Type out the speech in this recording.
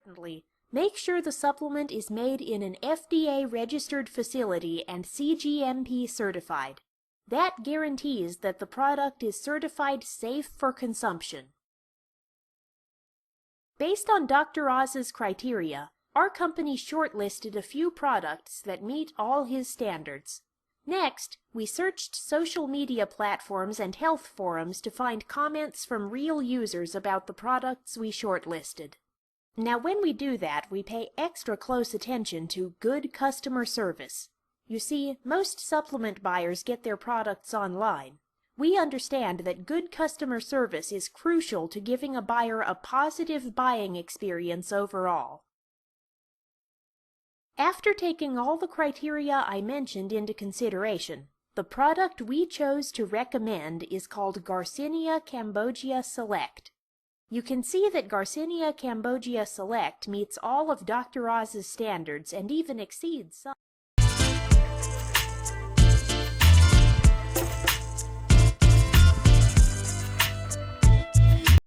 importantly, make sure the supplement is made in an FDA-registered facility and CGMP certified. That guarantees that the product is certified safe for consumption. Based on Dr. Oz's criteria, our company shortlisted a few products that meet all his standards. Next, we searched social media platforms and health forums to find comments from real users about the products we shortlisted. Now, when we do that, we pay extra close attention to good customer service. You see, most supplement buyers get their products online. We understand that good customer service is crucial to giving a buyer a positive buying experience overall. After taking all the criteria I mentioned into consideration, the product we chose to recommend is called Garcinia Cambogia Select. You can see that Garcinia Cambogia Select meets all of Dr. Oz's standards and even exceeds some.